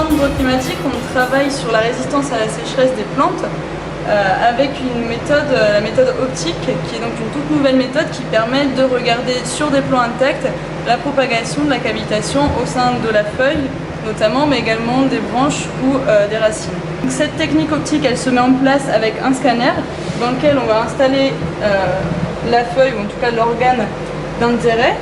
l'arbre climatique, on travaille sur la résistance à la sécheresse des plantes avec une méthode, la méthode optique, qui est donc une toute nouvelle méthode qui permet de regarder sur des plants intacts la propagation de la cavitation au sein de la feuille notamment, mais également des branches ou des racines. Donc, cette technique optique, elle se met en place avec un scanner dans lequel on va installer la feuille, ou en tout cas l'organe d'intérêt.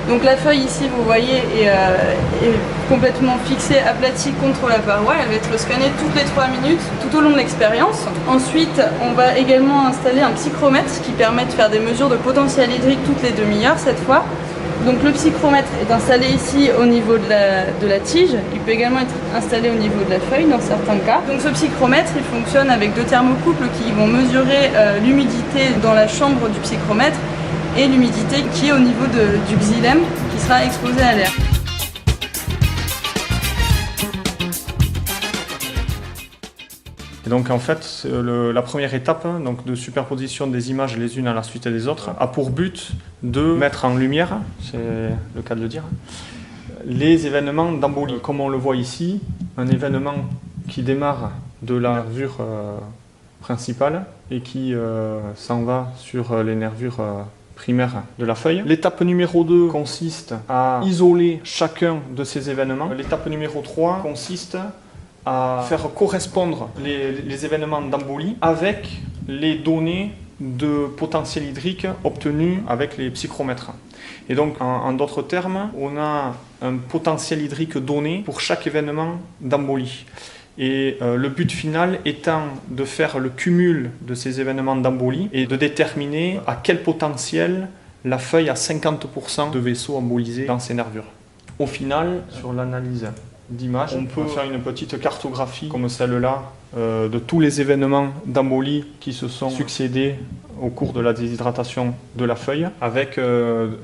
Donc la feuille ici, vous voyez, est complètement fixée, aplatie contre la paroi. Elle va être scannée toutes les 3 minutes tout au long de l'expérience. Ensuite, on va également installer un psychromètre qui permet de faire des mesures de potentiel hydrique toutes les demi-heures cette fois. Donc le psychromètre est installé ici au niveau de la tige. Il peut également être installé au niveau de la feuille dans certains cas. Donc ce psychromètre, il fonctionne avec 2 thermocouples qui vont mesurer l'humidité dans la chambre du psychromètre et l'humidité qui est au niveau du xylème qui sera exposé à l'air. Et donc en fait, la première étape donc, de superposition des images les unes à la suite des autres a pour but de mettre en lumière, c'est le cas de le dire, les événements d'embolie. Comme on le voit ici, un événement qui démarre de la nervure principale et qui s'en va sur les nervures primaire de la feuille. L'étape numéro 2 consiste à isoler chacun de ces événements. L'étape numéro 3 consiste à faire correspondre les événements d'embolie avec les données de potentiel hydrique obtenues avec les psychromètres. Et donc, en d'autres termes, on a un potentiel hydrique donné pour chaque événement d'embolie. Et le but final étant de faire le cumul de ces événements d'embolie et de déterminer à quel potentiel la feuille a 50% de vaisseaux embolisés dans ses nervures. Au final, sur l'analyse d'images, on peut faire une petite cartographie comme celle-là de tous les événements d'embolie qui se sont succédés au cours de la déshydratation de la feuille, avec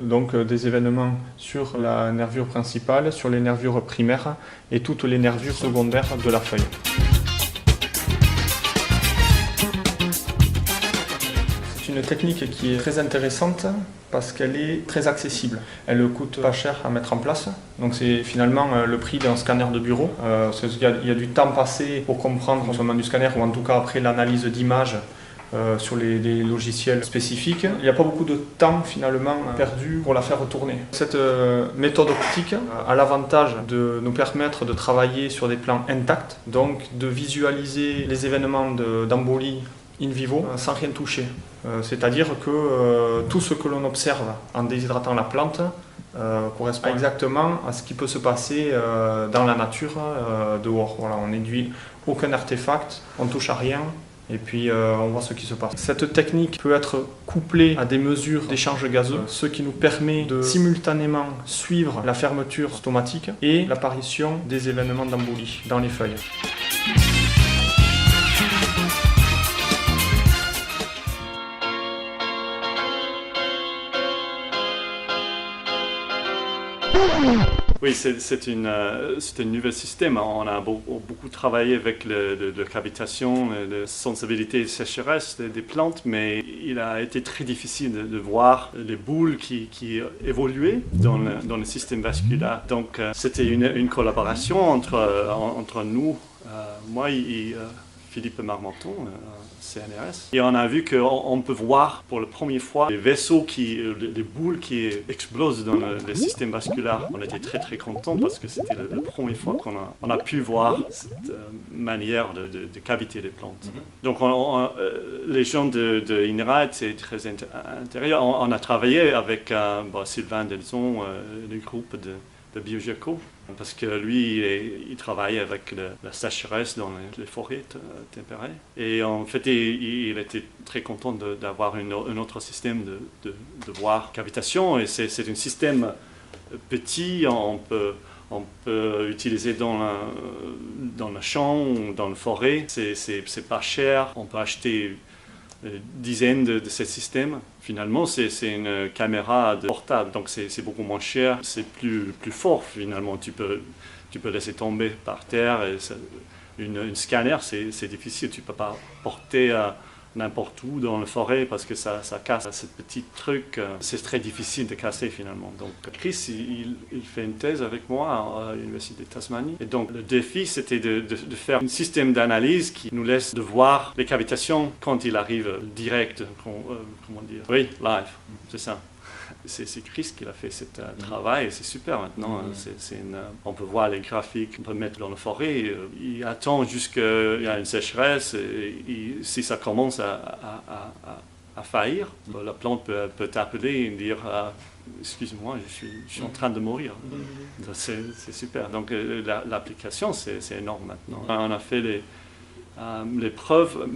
donc des événements sur la nervure principale, sur les nervures primaires et toutes les nervures secondaires de la feuille. C'est une technique qui est très intéressante parce qu'elle est très accessible. Elle coûte pas cher à mettre en place, donc c'est finalement le prix d'un scanner de bureau. Il y a du temps passé pour comprendre le fonctionnement du scanner, ou en tout cas après l'analyse d'images sur les logiciels spécifiques. Il n'y a pas beaucoup de temps finalement perdu pour la faire tourner. Cette méthode optique a l'avantage de nous permettre de travailler sur des plans intacts, donc de visualiser les événements d'embolie in vivo sans rien toucher. C'est-à-dire que tout ce que l'on observe en déshydratant la plante correspond exactement à ce qui peut se passer dans la nature dehors. Voilà, on n'induit aucun artefact, on ne touche à rien. Et puis on voit ce qui se passe. Cette technique peut être couplée à des mesures d'échange gazeux, ce qui nous permet de simultanément suivre la fermeture stomatique et l'apparition des événements d'embolie dans les feuilles. Oui, c'est un nouveau système. On a beaucoup travaillé avec la cavitation, la sensibilité et sécheresse des plantes, mais il a été très difficile de voir les boules qui évoluaient dans le système vasculaire. Donc c'était une collaboration entre nous, moi et Philippe Marmonton, CNRS. Et on a vu qu'on peut voir pour la première fois les vaisseaux, les boules qui explosent dans le système vasculaire. On était très contents parce que c'était la première fois qu'on a pu voir cette manière de cavité des plantes. Donc les gens de INRA étaient très intéressés. On a travaillé avec Sylvain Delson, le groupe de Biogeco, parce que lui, il travaille avec la sécheresse dans les forêts tempérées. Et en fait, il était très content d'avoir un autre système de voir cavitation. Et c'est un système petit, on peut utiliser dans le champ ou dans la forêt. C'est pas cher, on peut acheter dizaines de ces systèmes. Finalement, c'est une caméra portable, donc c'est beaucoup moins cher, c'est plus fort finalement. Tu peux laisser tomber par terre. Et une scanner, c'est difficile, tu ne peux pas porter n'importe où dans la forêt parce que ça casse ce petit truc. C'est très difficile de casser finalement. Donc Chris, il fait une thèse avec moi à l'Université de Tasmanie. Et donc le défi, c'était de faire un système d'analyse qui nous laisse de voir les cavitations quand il arrive direct, comment dire, oui, live, c'est ça. C'est Chris qui a fait ce travail et c'est super maintenant. On peut voir les graphiques, on peut mettre dans la forêt. Il attend jusqu'il y a une sécheresse et si ça commence à faillir, la plante peut t'appeler et dire excuse-moi, je suis en train de mourir. C'est super. Donc l'application, c'est énorme maintenant. On a fait les preuves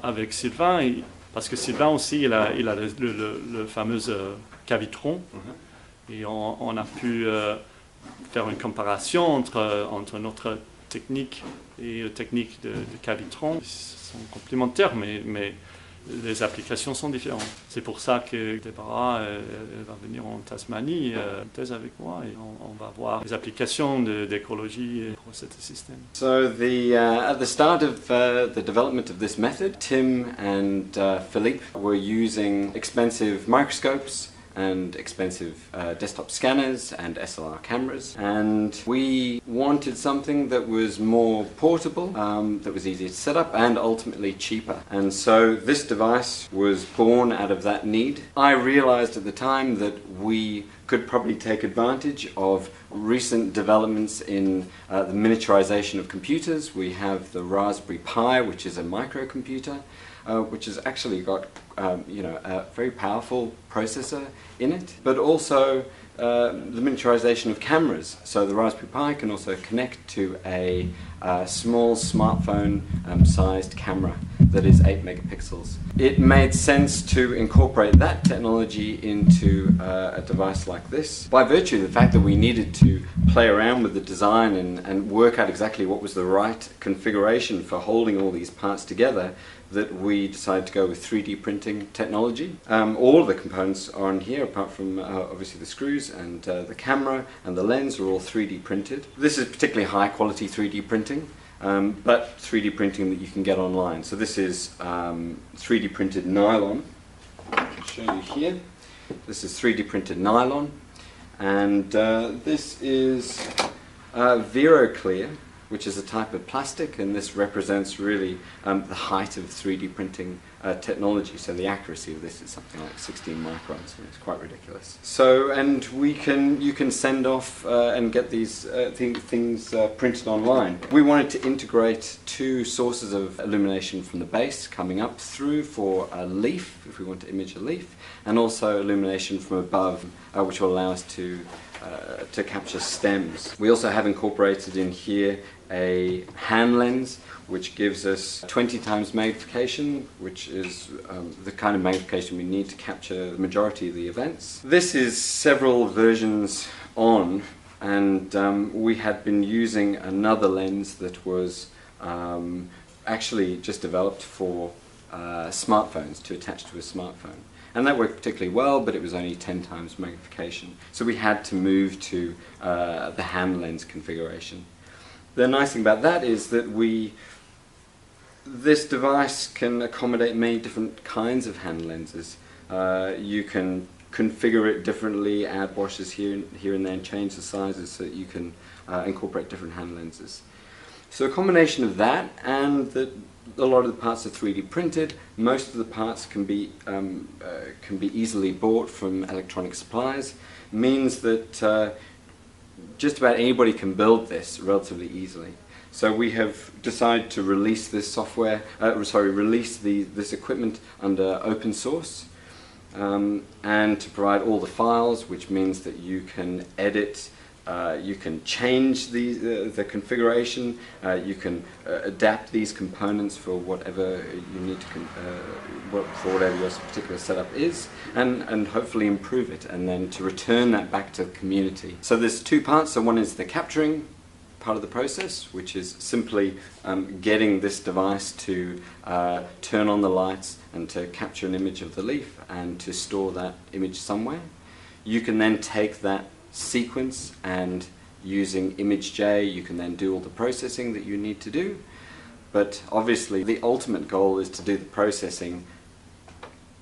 avec Sylvain. Parce que Sylvain aussi, il a le fameux Cavitron. Et on a pu faire une comparaison entre notre technique et la technique de Cavitron. Ils sont complémentaires, mais les applications sont différentes. C'est pour ça que Deborah elle va venir en Tasmanie, thèse avec moi, et on va voir les applications d'écologie pour ce système. So at the start of the development of this method, Tim and Philippe were using expensive microscopes and expensive desktop scanners and SLR cameras, and we wanted something that was more portable, that was easier to set up and ultimately cheaper. And so this device was born out of that need. I realized at the time that we could probably take advantage of recent developments in the miniaturization of computers. We have the Raspberry Pi, which is a microcomputer, which has actually got a very powerful processor in it, but also the miniaturization of cameras. So the Raspberry Pi can also connect to a small smartphone sized camera that is 8 megapixels. It made sense to incorporate that technology into a device like this. By virtue of the fact that we needed to play around with the design and work out exactly what was the right configuration for holding all these parts together, that we decided to go with 3D printing technology. All of the components are on here, apart from obviously the screws and the camera and the lens are all 3D printed. This is particularly high quality 3D printing, but 3D printing that you can get online. So this is 3D printed nylon. I can show you here. This is 3D printed nylon, and this is VeroClear, which is a type of plastic, and this represents really the height of 3D printing technology. So the accuracy of this is something like 16 microns, and it's quite ridiculous. So, and you can send off and get these things printed online. We wanted to integrate 2 sources of illumination from the base coming up through for a leaf, if we want to image a leaf, and also illumination from above, which will allow us to capture stems. We also have incorporated in here a hand lens, which gives us 20 times magnification, which is the kind of magnification we need to capture the majority of the events. This is several versions on, and we had been using another lens that was actually just developed for smartphones, to attach to a smartphone. And that worked particularly well, but it was only 10 times magnification. So we had to move to the hand lens configuration. The nice thing about that is that this device can accommodate many different kinds of hand lenses. You can configure it differently, add washes here and there, and change the sizes so that you can incorporate different hand lenses. So a combination of that, and that a lot of the parts are 3D printed. Most of the parts can be easily bought from electronic suppliers, means that just about anybody can build this relatively easily. So we have decided to release this software, release this equipment under open source, and to provide all the files, which means that you can edit, you can change the configuration, you can adapt these components for whatever you need to, for whatever your particular setup is, and hopefully improve it, and then to return that back to the community. So there's 2 parts. So one is the capturing part of the process, which is simply getting this device to turn on the lights and to capture an image of the leaf and to store that image somewhere. You can then take that sequence, and using ImageJ you can then do all the processing that you need to do. But obviously the ultimate goal is to do the processing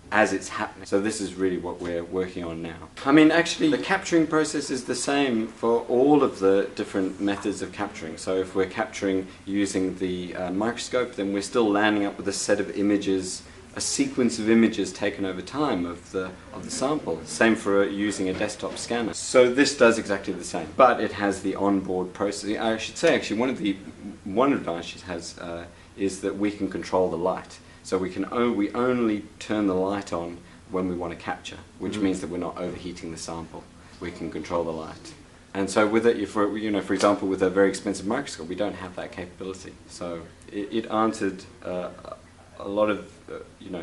as it's happening. So this is really what we're working on now. I mean, actually the capturing process is the same for all of the different methods of capturing. So if we're capturing using the microscope, then we're still landing up with a set of images, a sequence of images taken over time of the sample. Same for using a desktop scanner. So this does exactly the same, but it has the onboard processing. I should say actually one advantage it has is that we can control the light. So we only turn the light on when we want to capture, which means that we're not overheating the sample. We can control the light. And so with it, for example, with a very expensive microscope, we don't have that capability. So it answered a lot of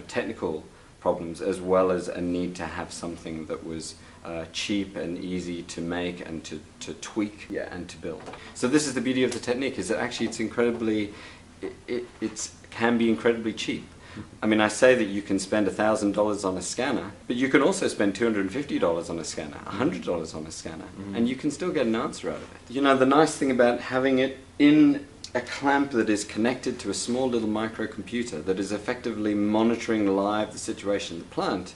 technical problems, as well as a need to have something that was cheap and easy to make and to tweak and to build. So this is the beauty of the technique, is that actually it's incredibly, it can be incredibly cheap. I mean, I say that you can spend $1,000 on a scanner, but you can also spend $250 on a scanner, $100 on a scanner, and you can still get an answer out of it. You know, the nice thing about having it in a clamp that is connected to a small little microcomputer that is effectively monitoring live the situation in the plant,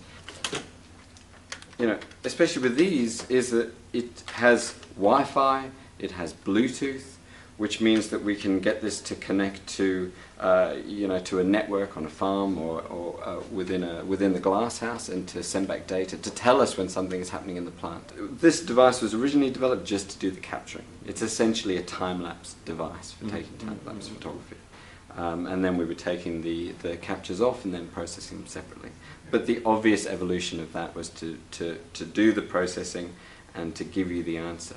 especially with these, is that it has Wi-Fi, it has Bluetooth, which means that we can get this to connect to, to a network on a farm or within the glass house, and to send back data to tell us when something is happening in the plant. This device was originally developed just to do the capturing. It's essentially a time-lapse device for taking time-lapse photography. And then we were taking the captures off and then processing them separately. But the obvious evolution of that was to do the processing and to give you the answer.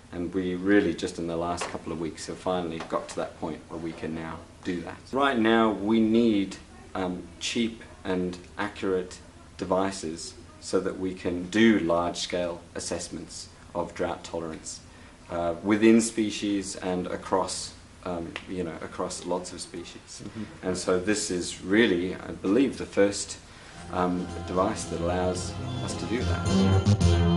And we really, just in the last couple of weeks, have finally got to that point where we can now do that. Right now, we need cheap and accurate devices so that we can do large-scale assessments of drought tolerance within species and across, across lots of species. And so this is really, I believe, the first device that allows us to do that.